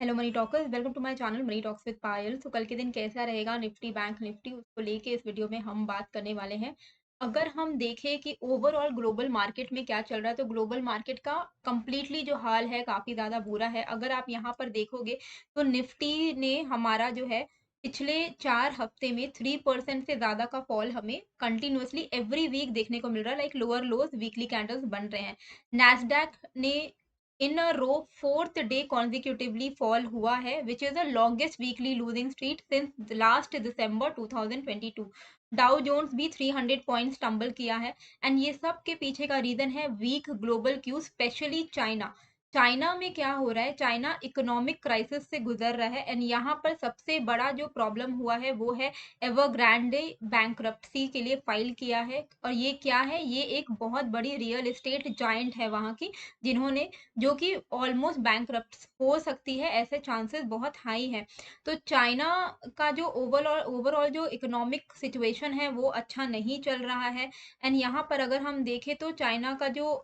Hello money talkers, welcome to my channel money talks with Payal. तो कल के दिन कैसा रहेगा निफ्टी बैंक निफ्टी, उसको लेके इस वीडियो में हम बात करने वाले हैं। अगर हम देखें कि ओवरऑल ग्लोबल मार्केट में क्या चल रहा है, तो ग्लोबल मार्केट का कंप्लीटली जो हाल है काफी ज्यादा बुरा है। अगर आप यहाँ पर देखोगे तो निफ्टी ने हमारा जो है पिछले 4 हफ्ते में 3% से ज्यादा का फॉल हमें कंटिन्यूअसली एवरी वीक देखने को मिल रहा है। Like lower lows weekly candles बन रहे हैं। नैस्डैक ने in a row fourth day consecutively fall हुआ है, which is the longest weekly losing streak since last December 2022। Dow Jones भी 300 पॉइंट्स टम्बल किया है। एंड ये सब के पीछे का रीजन है weak global cue, specially China. China में क्या हो रहा है, चाइना इकोनॉमिक क्राइसिस से गुजर रहा है। एंड यहाँ पर सबसे बड़ा जो प्रॉब्लम हुआ है वो है एवरग्रांडे बैंक्रप्सी के लिए फाइल किया है। और ये क्या है, ये एक बहुत बड़ी रियल एस्टेट जायंट है वहां की, जिन्होंने जो कि ऑलमोस्ट बैंकरप्ट हो सकती है, ऐसे चांसेस बहुत हाई है। तो चाइना का जो ओवरऑल ओवरऑल जो इकोनॉमिक सिचुएशन है वो अच्छा नहीं चल रहा है। एंड यहाँ पर अगर हम देखें तो चाइना का जो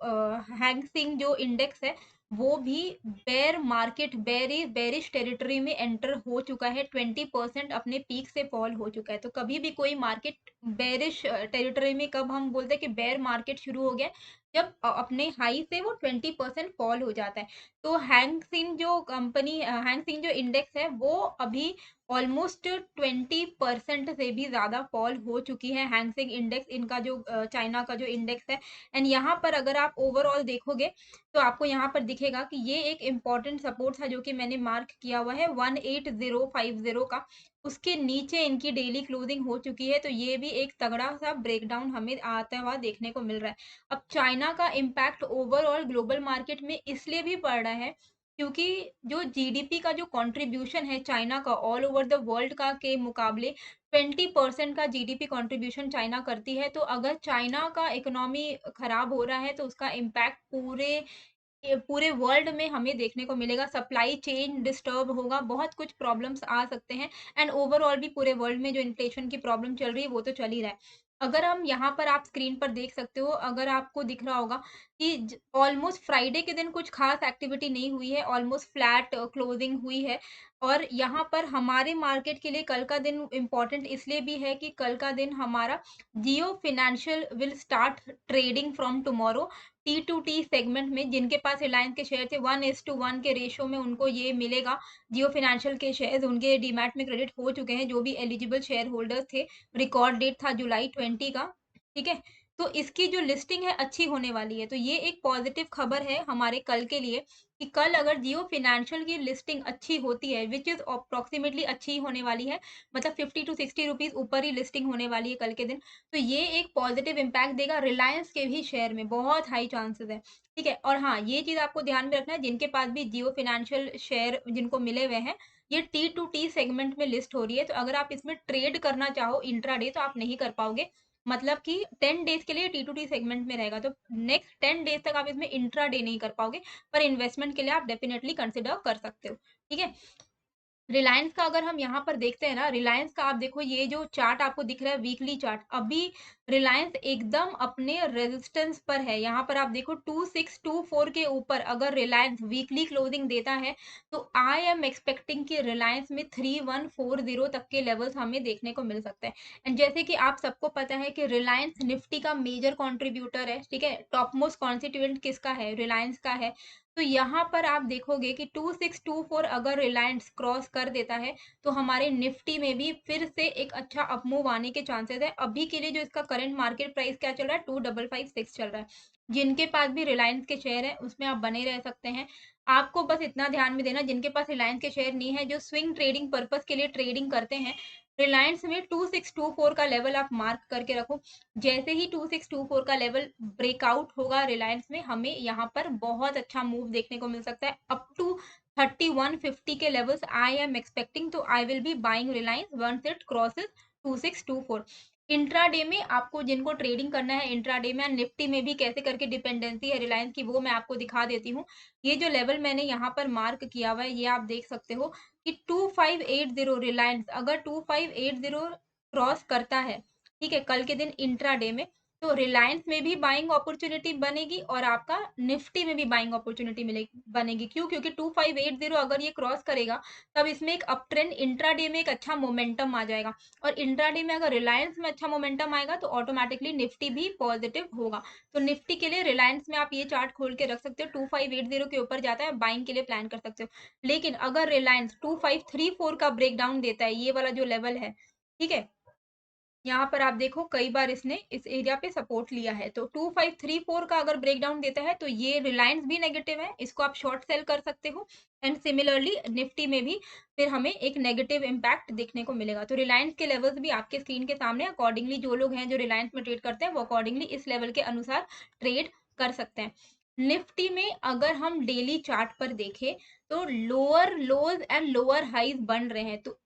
हैंगसेंग जो इंडेक्स है वो भी बेयर मार्केट बेरिश टेरिटरी में एंटर हो चुका है। 20% अपने पीक से फॉल हो चुका है। तो कभी भी कोई मार्केट बेरिश टेरिटरी में, कब हम बोलते हैं कि बेयर मार्केट शुरू हो गया, जब अपने हाई से वो 20% फॉल हो जाता है। तो हैंग सिंह जो इंडेक्स है वो अभी ऑलमोस्ट 20% से भी ज्यादा फॉल हो चुकी है। हैंग सिंह इंडेक्स, इनका जो चाइना का जो इंडेक्स है। एंड यहाँ पर अगर आप ओवरऑल देखोगे तो आपको यहाँ पर दिखेगा कि ये एक इम्पॉर्टेंट सपोर्ट है जो कि मैंने मार्क किया हुआ है 18050 का। उसके नीचे इनकी डेली क्लोजिंग हो चुकी है। तो ये भी एक तगड़ा सा ब्रेकडाउन हमें आता हुआ देखने को मिल रहा है। अब चाइना का इम्पैक्ट ओवरऑल ग्लोबल मार्केट में इसलिए भी पड़ रहा है क्योंकि जो जीडीपी का जो कंट्रीब्यूशन है चाइना का ऑल ओवर द वर्ल्ड का के मुकाबले 20% का जीडीपी कंट्रीब्यूशन चाइना करती है। तो अगर चाइना का इकोनॉमी खराब हो रहा है तो उसका इम्पैक्ट पूरे ये पूरे वर्ल्ड में हमें देखने को मिलेगा। सप्लाई चेन डिस्टर्ब होगा, बहुत कुछ प्रॉब्लम्स आ सकते हैं। एंड ओवरऑल भी पूरे वर्ल्ड में जो इन्फ्लेशन की प्रॉब्लम चल रही है वो तो चल ही रहा है। अगर हम यहाँ पर आप स्क्रीन पर देख सकते हो, अगर आपको दिख रहा होगा कि ऑलमोस्ट फ्राइडे के दिन कुछ खास एक्टिविटी नहीं हुई है, ऑलमोस्ट फ्लैट क्लोजिंग हुई है। और यहाँ पर हमारे मार्केट के लिए कल का दिन इम्पोर्टेंट इसलिए भी है कि कल का दिन हमारा Jio financial will start trading from tomorrow. T two T segment में जिनके पास रिलायंस के शेयर थे 1:1 के रेशियो में उनको ये मिलेगा। जियो फिनेंशियल के शेयर्स उनके डीमैट में क्रेडिट हो चुके हैं, जो भी एलिजिबल शेयर होल्डर्स थे। रिकॉर्ड डेट था जुलाई 20 का। ठीक है। तो इसकी जो लिस्टिंग है अच्छी होने वाली है। तो ये एक पॉजिटिव खबर है हमारे कल के लिए कि कल अगर जियो फिनेंशियल की लिस्टिंग अच्छी होती है, विच इज अप्रोक्सीमेटली अच्छी होने वाली है, मतलब 50 to 60 रुपीज ऊपर ही लिस्टिंग होने वाली है कल के दिन। तो ये एक पॉजिटिव इम्पैक्ट देगा रिलायंस के भी शेयर में, बहुत हाई चांसेस है। ठीक है। और हाँ, ये चीज आपको ध्यान में रखना है, जिनके पास भी जियो फिनेंशियल शेयर जिनको मिले हुए हैं, ये टी टू टी सेगमेंट में लिस्ट हो रही है। तो अगर आप इसमें ट्रेड करना चाहो इंट्राडे तो आप नहीं कर पाओगे। मतलब कि 10 डेज के लिए टी टू टी सेगमेंट में रहेगा, तो नेक्स्ट 10 डेज तक आप इसमें इंट्राडे नहीं कर पाओगे। पर इन्वेस्टमेंट के लिए आप डेफिनेटली कंसिडर कर सकते हो। ठीक है। रिलायंस का अगर हम यहाँ पर देखते हैं ना, रिलायंस का आप देखो, ये जो चार्ट आपको दिख रहा है वीकली चार्ट, अभी रिलायंस एकदम अपने रेजिस्टेंस पर है। यहाँ पर आप देखो 2624 के ऊपर अगर रिलायंस वीकली क्लोजिंग देता है तो आई एम एक्सपेक्टिंग कि रिलायंस में 3140 तक के लेवल्स हमें देखने को मिल सकते हैं। एंड जैसे कि आप सबको पता है कि रिलायंस निफ्टी का मेजर कॉन्ट्रीब्यूटर है। ठीक है। टॉप मोस्ट कॉन्स्टिट्यूएंट किसका है, रिलायंस का है। तो यहाँ पर आप देखोगे कि 2624 अगर रिलायंस क्रॉस कर देता है तो हमारे निफ्टी में भी फिर से एक अच्छा अपमूव आने के चांसेस है। अभी के लिए जो इसका करंट मार्केट प्राइस क्या चल रहा है, 2556 चल रहा है। जिनके पास भी रिलायंस के शेयर है उसमें आप बने रह सकते हैं। आपको बस इतना ध्यान में देना, जिनके पास रिलायंस के शेयर नहीं है, जो स्विंग ट्रेडिंग पर्पस के लिए ट्रेडिंग करते हैं, रिलायंस में 2624 का लेवल आप मार्क करके रखो। जैसे ही 2624 का लेवल ब्रेकआउट होगा रिलायंस में, हमें यहाँ पर बहुत अच्छा मूव देखने को मिल सकता है अप टू 3150 के लेवल्स आई एम एक्सपेक्टिंग। तो I will be buying Reliance once it crosses 2624। Intraday में आपको जिनको ट्रेडिंग करना है, इंट्राडे में निफ्टी में भी कैसे करके डिपेंडेंसी है रिलायंस की, वो मैं आपको दिखा देती हूँ। ये जो लेवल मैंने यहाँ पर मार्क किया हुआ है, ये आप देख सकते हो कि 2580 रिलायंस अगर 2580 क्रॉस करता है, ठीक है, कल के दिन इंट्राडे में, तो रिलायंस में भी बाइंग अपॉर्चुनिटी बनेगी और आपका निफ्टी में भी बाइंग अपॉर्चुनिटी मिलेगी बनेगी। क्यों? क्योंकि 2580 अगर ये क्रॉस करेगा तब इसमें एक अप ट्रेंड, इंट्राडे में एक अच्छा मोमेंटम आ जाएगा और इंट्राडे में अगर रिलायंस में अच्छा मोमेंटम आएगा तो ऑटोमेटिकली निफ्टी भी पॉजिटिव होगा। तो निफ्टी के लिए रिलायंस में आप ये चार्ट खोल के रख सकते हो, 2580 के ऊपर जाता है, बाइंग के लिए प्लान कर सकते हो। लेकिन अगर रिलायंस 2534 का ब्रेकडाउन देता है, ये वाला जो लेवल है, ठीक है, यहाँ पर आप देखो कई बार इसने इस एरिया पे सपोर्ट लिया है, तो 2534 का अगर ब्रेकडाउन देता है तो ये रिलायंस भी नेगेटिव है, इसको आप शॉर्ट सेल कर सकते हो। एंड सिमिलरली निफ्टी में भी फिर हमें एक नेगेटिव इम्पैक्ट देखने को मिलेगा। तो रिलायंस के लेवल्स भी आपके स्क्रीन के सामने, अकॉर्डिंगली जो लोग हैं जो रिलायंस में ट्रेड करते हैं वो अकॉर्डिंगली इस लेवल के अनुसार ट्रेड कर सकते हैं। निफ्टी में अगर हम डेली चार्ट पर देखें तो lower lows and lower highs बन रहे हैं, तो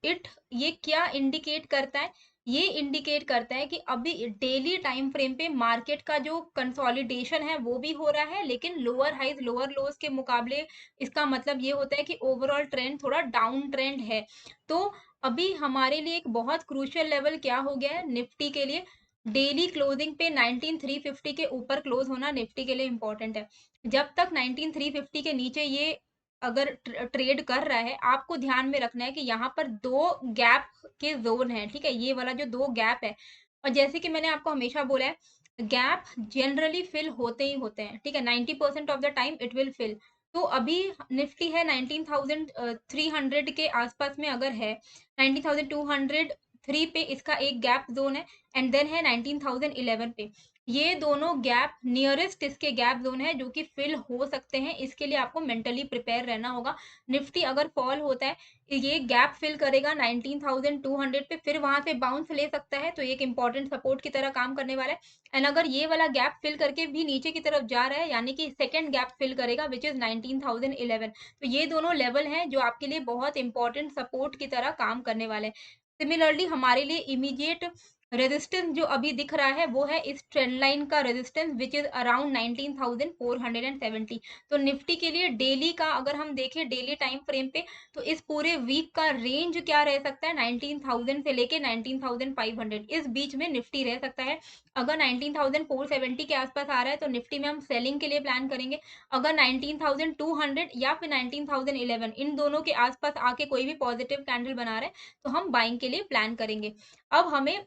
ये क्या इंडिकेट करता है? ये इंडिकेट करता है कि अभी डेली टाइम फ्रेम पे मार्केट का जो कंसोलिडेशन है वो भी हो रहा है, लेकिन लोअर हाइज लोअर लोज के मुकाबले इसका मतलब ये होता है कि ओवरऑल ट्रेंड थोड़ा डाउन ट्रेंड है। तो अभी हमारे लिए एक बहुत क्रूशियल लेवल क्या हो गया है निफ्टी के लिए? डेली क्लोजिंग पे 19350 के ऊपर क्लोज होना निफ्टी के लिए इंपॉर्टेंट है। जब तक 19350 के नीचे ये अगर ट्रेड कर रहा है, आपको ध्यान में रखना है कि यहाँ पर दो गैप के जोन है, ठीक है, ये वाला जो दो गैप है, और जैसे कि मैंने आपको हमेशा बोला है, गैप जनरली फिल होते ही होते हैं, ठीक है, 90% of the time it will fill. तो अभी निफ्टी है 19,300 के आसपास में अगर है, 19,203 पे इसका एक गैप जोन है, एंड देन है 19,011 पे। ये दोनों गैप नियरेस्ट इसके गैप जोन है जो कि फिल हो सकते हैं, इसके लिए आपको मेंटली प्रिपेयर रहना होगा। निफ्टी अगर फॉल होता है, ये गैप फिल करेगा 19,200 पे, फिर वहां से बाउंस ले सकता है, तो एक इंपॉर्टेंट सपोर्ट की तरह काम करने वाला है। एंड अगर ये वाला गैप फिल करके भी नीचे की तरफ जा रहा है, यानी कि सेकंड गैप फिल करेगा विच इज 19,011, तो ये दोनों लेवल हैं जो आपके लिए बहुत इंपॉर्टेंट सपोर्ट की तरह काम करने वाले हैं। सिमिलरली हमारे लिए इमीडिएट रेजिस्टेंस जो अभी दिख रहा है वो है इस ट्रेंड लाइन का रेजिस्टेंस विच इज अराउंड 19,470। तो निफ्टी के लिए डेली का अगर हम देखें डेली टाइम फ्रेम पे, तो इस पूरे वीक का रेंज क्या रह सकता है? 19,000 से लेके 19,500, इस बीच में निफ्टी रह सकता है। अगर 19,470 के आसपास आ रहा है तो निफ्टी में हम सेलिंग के लिए प्लान करेंगे। अगर 19,200 या फिर 19,011 इन दोनों के आसपास आके कोई भी पॉजिटिव कैंडल बना रहा है तो हम बाइंग के लिए प्लान करेंगे। अब हमें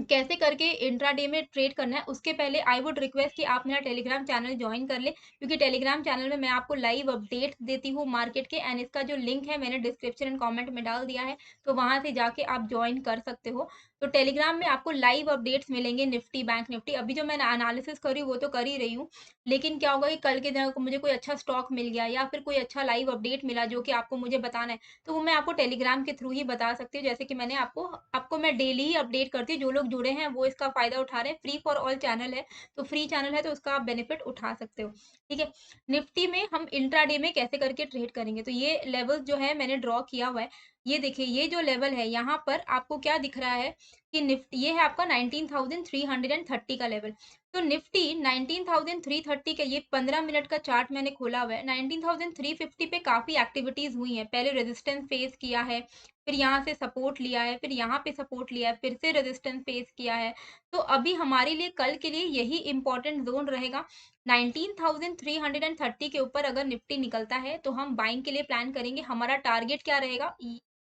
कैसे करके इंट्राडे में ट्रेड करना है उसके पहले आई वुड रिक्वेस्ट कि आप मेरा टेलीग्राम चैनल ज्वाइन कर ले, क्योंकि टेलीग्राम चैनल में मैं आपको लाइव अपडेट देती हूँ मार्केट के, एंड इसका जो लिंक है मैंने डिस्क्रिप्शन एंड कमेंट में डाल दिया है, तो वहां से जाके आप ज्वाइन कर सकते हो। तो टेलीग्राम में आपको लाइव अपडेट्स मिलेंगे निफ्टी बैंक निफ्टी, अभी जो मैं एनालिसिस करी वो तो कर ही रही हूँ, लेकिन क्या होगा कि कल के दिन को मुझे कोई अच्छा स्टॉक मिल गया या फिर कोई अच्छा लाइव अपडेट मिला जो कि आपको मुझे बताना है, तो वो मैं आपको टेलीग्राम के थ्रू ही बता सकती हूँ। जैसे कि मैंने आपको आपको मैं डेली ही अपडेट करती हूँ, जो लोग जुड़े हैं वो इसका फायदा उठा रहे हैं, फ्री फॉर ऑल चैनल है, तो फ्री चैनल है तो उसका आप बेनिफिट उठा सकते हो। ठीक है, निफ्टी में हम इंट्राडे में कैसे करके ट्रेड करेंगे, तो ये लेवल जो है मैंने ड्रॉ किया हुआ है। ये देखिए, ये जो लेवल है यहाँ पर आपको क्या दिख रहा है कि निफ्टी ये है आपका 19,330 का लेवल। तो निफ्टी 19,330 का ये 15 मिनट का चार्ट मैंने खोला हुआ है, 19,350 पे काफी एक्टिविटीज हुई हैं, पहले रेजिस्टेंस फेस किया है, फिर यहाँ से सपोर्ट लिया है, फिर यहाँ पे सपोर्ट लिया है, फिर से रेजिस्टेंस फेस किया है। तो अभी हमारे लिए कल के लिए यही इंपॉर्टेंट जोन रहेगा। 19,330 के ऊपर अगर निफ्टी निकलता है तो हम बाइंग के लिए प्लान करेंगे। हमारा टारगेट क्या रहेगा?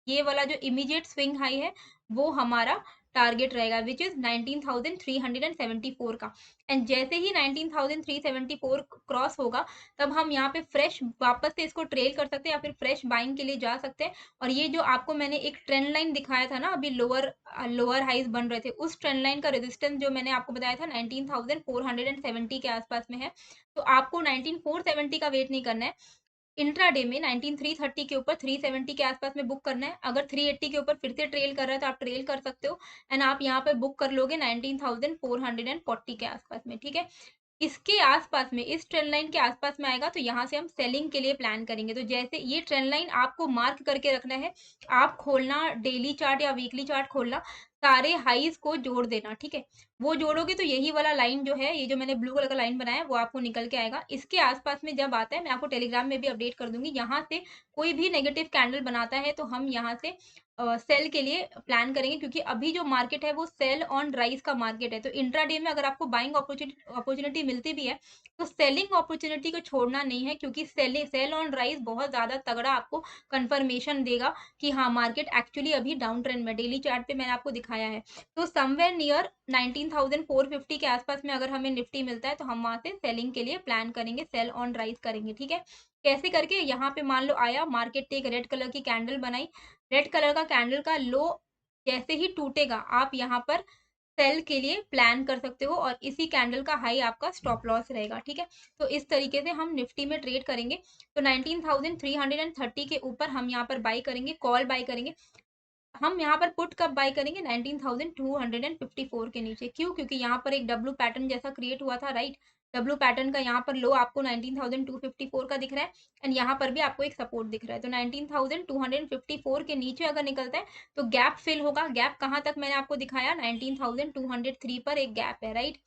ये वाला जो इमीडिएट स्विंग हाई है वो हमारा टारगेट रहेगा विच इज 19,374 का। एंड जैसे ही 19,374 क्रॉस होगा तब हम यहाँ पे फ्रेश वापस से इसको ट्रेल कर सकते हैं या फिर फ्रेश बाइंग के लिए जा सकते हैं। और ये जो आपको मैंने एक ट्रेंड लाइन दिखाया था ना, अभी लोअर लोअर हाइज बन रहे थे, उस ट्रेंड लाइन का रेजिस्टेंस जो मैंने आपको बताया था 19,470 के आसपास में है। तो आपको 19,470 का वेट नहीं करना है, इंट्राडे में 19,330 के ऊपर 370 के आसपास में बुक करना है। अगर 380 के ऊपर फिर से ट्रेल कर रहा है तो आप ट्रेल कर सकते हो, एंड आप यहाँ पे बुक कर लोगे 19,440 के आसपास में। ठीक है, इसके आसपास में इस ट्रेंड लाइन के आसपास में आएगा तो यहाँ से हम सेलिंग के लिए प्लान करेंगे। तो जैसे ये ट्रेंड लाइन आपको मार्क करके रखना है, आप खोलना डेली चार्ट या वीकली चार्ट खोलना, सारे हाईज को जोड़ देना, ठीक है, वो जोड़ोगे तो यही वाला लाइन जो है, ये जो मैंने ब्लू कलर का लाइन बनाया है, वो आपको निकल के आएगा। इसके आसपास में जब आता है, मैं आपको टेलीग्राम में भी अपडेट कर दूंगी, यहाँ से कोई भी नेगेटिव कैंडल बनाता है तो हम यहाँ से सेल के लिए प्लान करेंगे, क्योंकि अभी जो मार्केट है वो सेल ऑन राइज का मार्केट है। तो इंट्राडे में अगर आपको बाइंग अपॉर्चुनिटी मिलती भी है तो सेलिंग अपॉर्चुनिटी को छोड़ना नहीं है, क्योंकि सेल ऑन राइज बहुत ज्यादा तगड़ा आपको कंफर्मेशन देगा कि हाँ मार्केट एक्चुअली अभी डाउन ट्रेंड में। डेली चार्ट पे मैंने आपको दिखाया है। तो समवेयर नियर 19,450 के आसपास में अगर हमें निफ्टी मिलता है तो हम वहां से सेलिंग के लिए प्लान करेंगे, सेल ऑन राइज करेंगे। ठीक है, कैसे करके, यहाँ पे मान लो आया मार्केट, एक रेड कलर की कैंडल बनाई, रेड कलर का कैंडल का लो जैसे ही टूटेगा आप यहाँ पर सेल के लिए प्लान कर सकते हो, और इसी कैंडल का हाई आपका स्टॉप लॉस रहेगा। ठीक है, तो इस तरीके से हम निफ्टी में ट्रेड करेंगे। तो 19,330 के ऊपर हम यहाँ पर बाई करेंगे, कॉल बाई करेंगे। हम यहाँ पर पुट कब बाय करेंगे, 19,254 के नीचे। क्यों, क्योंकि यहाँ पर एक डब्ल्यू पैटर्न जैसा क्रिएट हुआ था, राइट। डब्ल्यू पैटर्न का यहाँ पर लो आपको 19,254 का दिख रहा है, एंड यहाँ पर भी आपको एक सपोर्ट दिख रहा है। तो 19,254 के नीचे अगर निकलता है तो गैप फिल होगा। गैप कहाँ तक मैंने आपको दिखाया, 19,203 पर एक गैप है, राइट।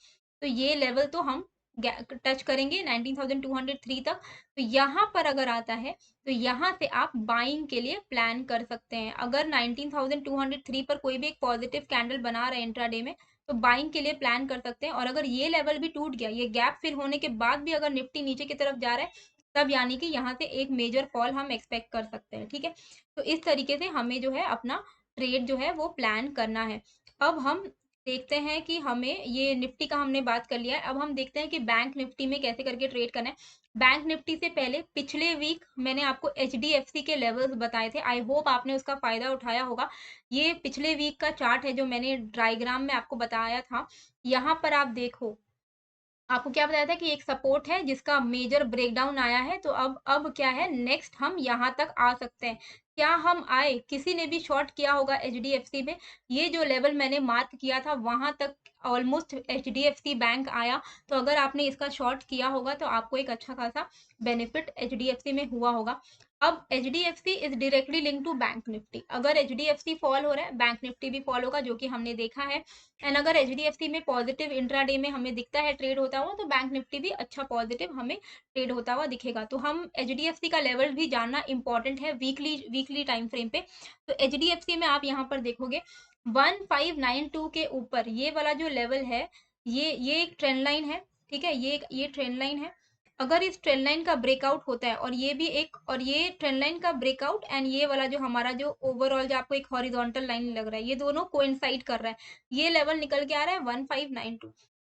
तो ये लेवल तो हम टच करेंगे 19,203 तक। तो यहाँ पर अगर आता है तो यहाँ से आप बाइंग के लिए प्लान कर सकते हैं। अगर 19,203 पर कोई भी एक पॉजिटिव कैंडल बना रहे हैं इंट्राडे में, तो बाइंग के लिए प्लान कर सकते हैं। और अगर ये लेवल भी टूट गया, ये गैप फिर होने के बाद भी अगर निफ्टी नीचे की तरफ जा रहा है, तब यानी कि यहाँ से एक मेजर फॉल हम एक्सपेक्ट कर सकते हैं। ठीक है, तो इस तरीके से हमें जो है अपना ट्रेड जो है वो प्लान करना है। अब हम देखते हैं कि हमें ये निफ्टी का हमने बात कर लिया है, अब हम देखते हैं कि बैंक निफ्टी में कैसे करके ट्रेड करना है। बैंक निफ्टी से पहले पिछले वीक मैंने आपको HDFC के लेवल्स बताए थे, आई होप आपने उसका फायदा उठाया होगा। ये पिछले वीक का चार्ट है जो मैंने डायग्राम में आपको बताया था। यहाँ पर आप देखो, आपको क्या बताया था कि एक सपोर्ट है जिसका मेजर ब्रेकडाउन आया है। तो अब क्या है, नेक्स्ट हम यहाँ तक आ सकते हैं। क्या हम आए, किसी ने भी शॉर्ट किया होगा HDFC में, ये जो लेवल मैंने मार्क किया था वहां तक ऑलमोस्ट HDFC बैंक आया। तो अगर आपने इसका शॉर्ट किया होगा तो आपको एक अच्छा खासा बेनिफिट HDFC में हुआ होगा। अब HDFC is directly link to bank Nifty. अगर HDFC फॉल हो रहा है, बैंक निफ्टी भी फॉल होगा, जो कि हमने देखा है। एंड अगर HDFC में पॉजिटिव इंट्राडे में हमें दिखता है ट्रेड होता हुआ, तो बैंक निफ्टी भी अच्छा पॉजिटिव हमें ट्रेड होता हुआ दिखेगा। तो हम HDFC का लेवल भी जानना इंपॉर्टेंट है वीकली टाइम फ्रेम पे। तो HDFC में आप यहाँ पर देखोगे 1592 के ऊपर ये वाला जो लेवल है, ये एक ट्रेंड लाइन है। ठीक है, ये ट्रेंड लाइन है। अगर इस ट्रेंड लाइन का ब्रेकआउट होता है, और ये भी एक, और ये ट्रेंड लाइन का ब्रेकआउट एंड ये वाला जो हमारा जो ओवरऑल जो आपको एक हॉरिजॉन्टल लाइन लग रहा है, ये दोनों कोइंसाइड कर रहा है, ये लेवल निकल के आ रहा है 1592।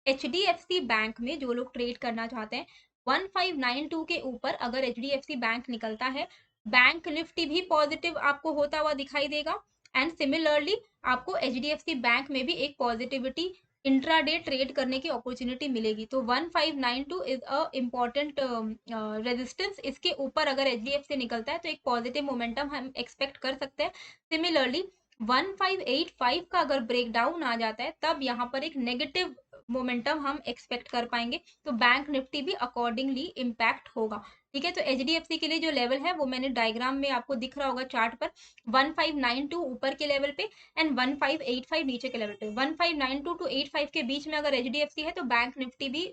HDFC बैंक में जो लोग ट्रेड करना चाहते हैं, 1592 के ऊपर अगर HDFC बैंक निकलता है, बैंक निफ्टी भी पॉजिटिव आपको होता हुआ दिखाई देगा। एंड सिमिलरली आपको HDFC बैंक में भी एक पॉजिटिविटी इंट्राडे ट्रेड करने की अपॉर्चुनिटी मिलेगी। तो 1592 इज अ इम्पॉर्टेंट रेजिस्टेंस। इसके ऊपर अगर HDFC निकलता है तो एक पॉजिटिव मोमेंटम हम एक्सपेक्ट कर सकते हैं। सिमिलरली 1585 का अगर ब्रेक डाउन आ जाता है, तब यहाँ पर एक नेगेटिव मोमेंटम हम एक्सपेक्ट कर पाएंगे। तो बैंक निफ्टी भी अकॉर्डिंगली इम्पैक्ट होगा। ठीक है, तो HDFC के लिए जो लेवल है वो मैंने डायग्राम में आपको दिख रहा होगा चार्ट पर, 1592 ऊपर के लेवल पे एंड 1585 नीचे के लेवल पे। 1592 टू 85 के बीच में अगर HDFC है तो बैंक निफ्टी भी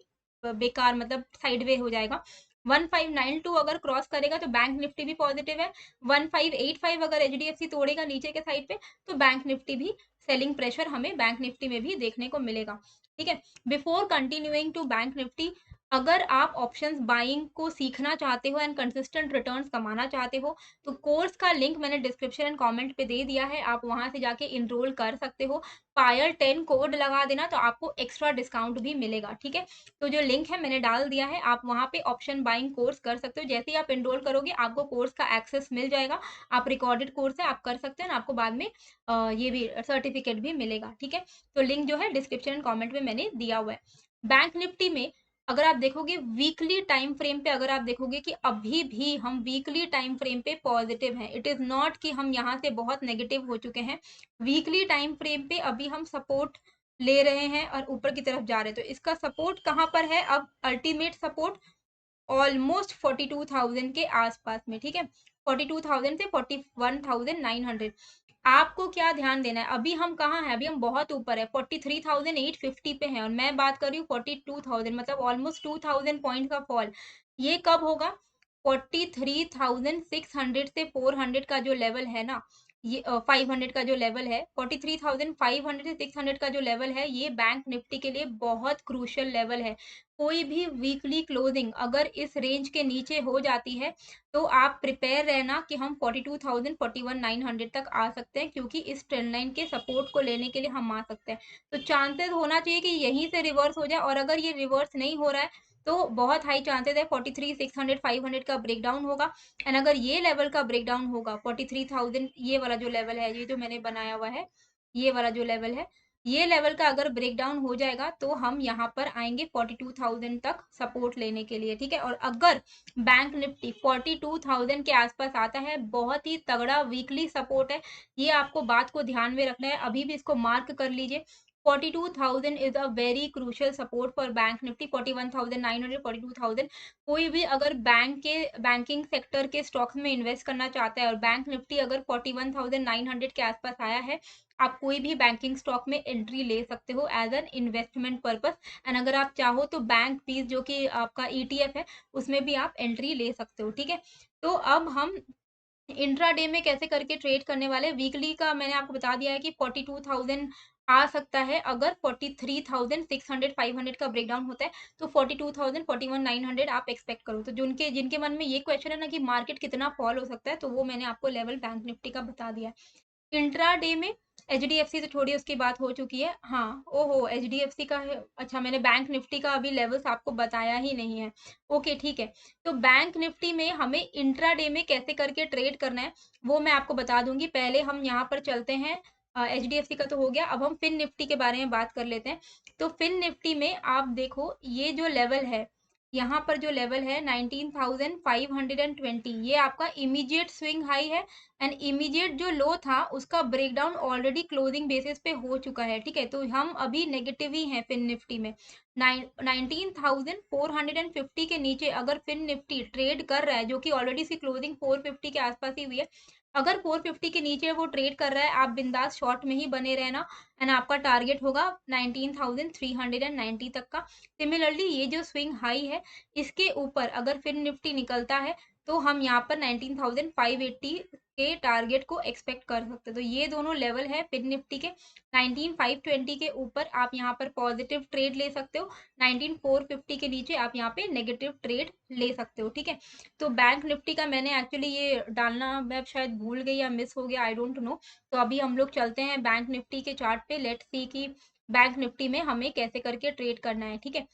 बेकार, मतलब साइडवे हो जाएगा। 1592 अगर क्रॉस करेगा तो बैंक निफ्टी भी पॉजिटिव है। 1585 अगर HDFC तोड़ेगा नीचे के साइड पे, तो बैंक निफ्टी भी सेलिंग प्रेशर हमें बैंक निफ्टी में भी देखने को मिलेगा। ठीक है, before continuing to bank Nifty, अगर आप ऑप्शंस बाइंग को सीखना चाहते हो एंड कंसिस्टेंट रिटर्न्स कमाना चाहते हो, तो कोर्स का लिंक मैंने डिस्क्रिप्शन एंड कमेंट पे दे दिया है, आप वहां से जाके इनरोल कर सकते हो। पायल 10 कोड लगा देना तो आपको एक्स्ट्रा डिस्काउंट भी मिलेगा। ठीक है, तो जो लिंक है मैंने डाल दिया है, आप वहां पे ऑप्शन बाइंग कोर्स कर सकते हो। जैसे ही आप इनरोल करोगे आपको कोर्स का एक्सेस मिल जाएगा। आप रिकॉर्डेड कोर्स है, आप कर सकते हैं, आपको बाद में ये भी सर्टिफिकेट भी मिलेगा। ठीक है, तो लिंक जो है डिस्क्रिप्शन एंड कमेंट में मैंने दिया हुआ है। बैंक निफ्टी में अगर आप देखोगे वीकली टाइम फ्रेम पे, अगर आप देखोगे कि अभी भी हम वीकली टाइम फ्रेम पे पॉजिटिव हैं, इट इज नॉट कि हम यहाँ से बहुत नेगेटिव हो चुके हैं। वीकली टाइम फ्रेम पे अभी हम सपोर्ट ले रहे हैं और ऊपर की तरफ जा रहे हैं। तो इसका सपोर्ट कहाँ पर है, अब अल्टीमेट सपोर्ट ऑलमोस्ट 42,000 के आसपास में। ठीक है, 42,000 से 41,900। आपको क्या ध्यान देना है, अभी हम कहाँ हैं, अभी हम बहुत ऊपर है, 43,850 पे हैं और मैं बात कर रही हूँ 42,000, मतलब ऑलमोस्ट 2,000 पॉइंट का फॉल। ये कब होगा? 43,600 से 400 का जो लेवल है ना, ये 500 का जो लेवल है, 43,500 से 600 का जो लेवल है, ये बैंक निफ्टी के लिए बहुत क्रूशियल लेवल है। कोई भी वीकली क्लोजिंग अगर इस रेंज के नीचे हो जाती है, तो आप प्रिपेयर रहना कि हम 42,000 41,900 तक आ सकते हैं, क्योंकि इस ट्रेंड लाइन के सपोर्ट को लेने के लिए हम आ सकते हैं। तो चांसेस होना चाहिए कि यहीं से रिवर्स हो जाए, और अगर ये रिवर्स नहीं हो रहा है तो बहुत हाई चांसेस है 43,600 500 का ब्रेकडाउन होगा। एंड अगर ये लेवल का ब्रेकडाउन होगा 43,000, ये वाला जो लेवल है, ये जो मैंने बनाया हुआ है, ये वाला जो लेवल है, ये लेवल का अगर ब्रेकडाउन हो जाएगा तो हम यहाँ पर आएंगे 42,000 तक सपोर्ट लेने के लिए, ठीक है। और अगर बैंक निफ्टी 42,000 के आसपास आता है, बहुत ही तगड़ा वीकली सपोर्ट है, ये आपको बात को ध्यान में रखना है, अभी भी इसको मार्क कर लीजिए। 42,000 is a very crucial support for bank Nifty. 41,900 42,000, कोई भी अगर बैंकिंग सेक्टर के स्टॉक्स में इन्वेस्ट करना चाहता है और बैंक निफ्टी अगर 41,900 के आसपास आया है, आप कोई भी बैंकिंग स्टॉक में एंट्री ले सकते हो as an investment purpose. And अगर आप चाहो तो बैंक पीस जो कि आपका ईटीएफ है, उसमें भी आप एंट्री ले सकते हो, ठीक है। तो अब हम इंट्राडे में कैसे करके ट्रेड करने वाले, वीकली का मैंने आपको बता दिया है कि 42,000 आ सकता है, अगर 43,600 500 का ब्रेकडाउन होता है तो 42,000 41,900 आप एक्सपेक्ट करो। तो जिनके जिनके मन में ये क्वेश्चन है ना कि मार्केट कितना फॉल हो सकता है, तो वो मैंने आपको लेवल बैंक निफ्टी का बता दिया है। इंट्राडे में एचडीएफसी से छोड़ी, उसकी बात हो चुकी है। हाँ, ओहो, एचडीएफसी का है, अच्छा मैंने बैंक निफ्टी का अभी लेवल्स आपको बताया ही नहीं है। ओके, ठीक है। तो बैंक निफ्टी में हमें इंट्राडे में कैसे करके ट्रेड करना है, वो मैं आपको बता दूंगी। पहले हम यहाँ पर चलते हैं, एचडीएफसी का तो हो गया, अब हम फिन निफ्टी के बारे में बात कर लेते हैं। तो फिन निफ्टी में आप देखो, ये जो लेवल है, यहाँ पर जो लेवल है 19,520, ये आपका इमीडिएट स्विंग हाई है। एंड इमीडिएट जो लो था उसका ब्रेकडाउन ऑलरेडी क्लोजिंग बेसिस पे हो चुका है, ठीक है। तो हम अभी नेगेटिव ही हैं फिन निफ्टी में। 19,450 के नीचे अगर फिन निफ्टी ट्रेड कर रहा है, जो कि ऑलरेडी इसकी क्लोजिंग 450 के आसपास ही हुई है, अगर 450 के नीचे वो ट्रेड कर रहा है, आप बिंदास शॉर्ट में ही बने रहना। एंड आपका टारगेट होगा 19,390 तक का। सिमिलरली ये जो स्विंग हाई है, इसके ऊपर अगर फिन निफ्टी निकलता है, तो हम यहाँ पर 19,580 के टारगेट को एक्सपेक्ट कर सकते हैं। तो ये दोनों लेवल है फिन निफ्टी के। 19,520 के ऊपर आप यहाँ पर पॉजिटिव ट्रेड ले सकते हो, 19,450 के नीचे आप यहाँ पे नेगेटिव ट्रेड ले सकते हो, ठीक है। तो बैंक निफ्टी का मैंने एक्चुअली ये डालना मैं शायद भूल गई या मिस हो गया, आई डोंट नो। तो अभी हम लोग चलते हैं बैंक निफ्टी के चार्ट पे, लेट्स सी कि बैंक निफ्टी में हमें कैसे करके ट्रेड करना है, ठीक है।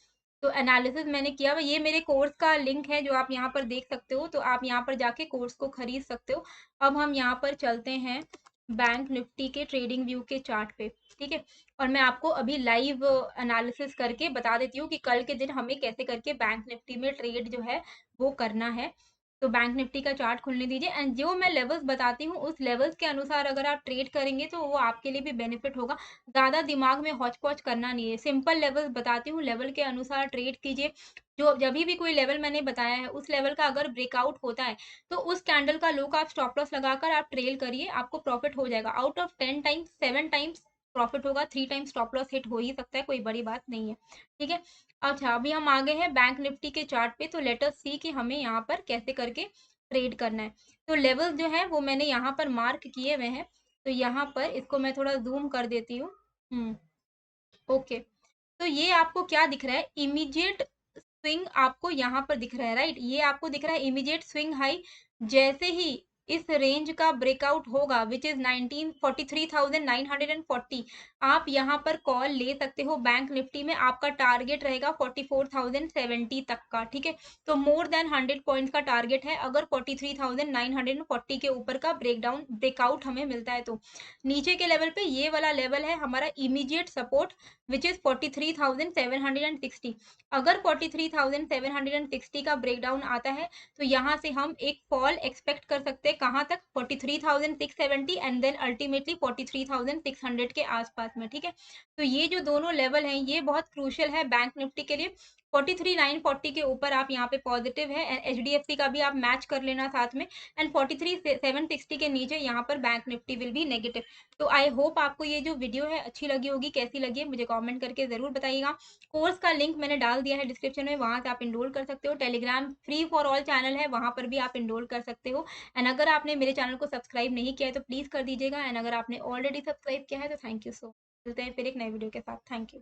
तो एनालिसिस मैंने किया हुआ, ये मेरे कोर्स का लिंक है जो आप यहाँ पर देख सकते हो, तो आप यहाँ पर जाके कोर्स को खरीद सकते हो। अब हम यहाँ पर चलते हैं बैंक निफ्टी के ट्रेडिंग व्यू के चार्ट पे, ठीक है। और मैं आपको अभी लाइव एनालिसिस करके बता देती हूँ कि कल के दिन हमें कैसे करके बैंक निफ्टी में ट्रेड जो है वो करना है। तो बैंक निफ्टी का चार्ट खुलने दीजिए, एंड जो मैं लेवल्स बताती हूँ उस लेवल्स के अनुसार अगर आप ट्रेड करेंगे तो वो आपके लिए भी बेनिफिट होगा। ज़्यादा दिमाग में हौच पौच करना नहीं है, सिंपल लेवल्स बताती हूँ, लेवल के अनुसार ट्रेड कीजिए। जो जब भी कोई लेवल मैंने बताया है उस लेवल का अगर ब्रेकआउट होता है, तो उस कैंडल का लो का आप स्टॉप लॉस लगाकर आप ट्रेल करिए, आपको प्रॉफिट हो जाएगा। Out of 10 times 7 times profit होगा, 3 टाइम्स स्टॉप लॉस हिट हो ही सकता है, कोई बड़ी बात नहीं है, ठीक है। अच्छा, अभी हम आगे हैं बैंक निफ्टी के चार्ट पे, तो लेट अस सी कि हमें यहाँ पर कैसे करके ट्रेड करना है। तो लेवल जो है वो मैंने यहाँ पर मार्क किए हुए हैं, तो यहाँ पर इसको मैं थोड़ा जूम कर देती हूँ। ओके। तो ये आपको क्या दिख रहा है, इमीडिएट स्विंग आपको यहाँ पर दिख रहा है, राइट। ये आपको दिख रहा है इमीडिएट स्विंग हाई। जैसे ही इस रेंज का ब्रेकआउट होगा विच इज 43,940, आप यहाँ पर कॉल ले सकते हो। बैंक निफ्टी में आपका टारगेट रहेगा 44,070 तक का, ठीक है। तो मोर देन 100 पॉइंट्स का टारगेट है, अगर 43,940 के ऊपर का ब्रेकआउट हमें मिलता है तो। नीचे के लेवल पे ये वाला लेवल है हमारा इमीडिएट सपोर्ट, विच इज 43,760। अगर 43,760 का ब्रेकडाउन आता है, तो यहाँ से हम एक फॉल एक्सपेक्ट कर सकते हैं, कहाँ तक, 43,670 एंड देन अल्टीमेटली 43,600 के आसपास में, ठीक है। तो ये जो दोनों लेवल हैं ये बहुत क्रूशियल है बैंक निफ्टी के लिए। 43,940 के ऊपर आप यहाँ पे पॉज़िटिव है एचडीएफसी का भी आप मैच कर लेना साथ में एंड 43,760 के नीचे यहाँ पर bank Nifty will be negative. तो आई होप आपको ये जो वीडियो है अच्छी लगी होगी, कैसी लगी है मुझे कमेंट करके ज़रूर बताइएगा। कोर्स का लिंक मैंने डाल दिया है डिस्क्रिप्शन में, वहाँ से आप एनरोल कर सकते हो। Telegram free for all channel है, वहाँ पर भी आप एनरोल कर सकते हो। एंड अगर आपने मेरे चैनल को सब्सक्राइब नहीं किया है तो प्लीज़ कर दीजिएगा एंड अगर आपने ऑलरेडी सब्सक्राइब किया है तो थैंक यू सो मच। मिलते हैं फिर एक नए वीडियो के साथ। Thank you.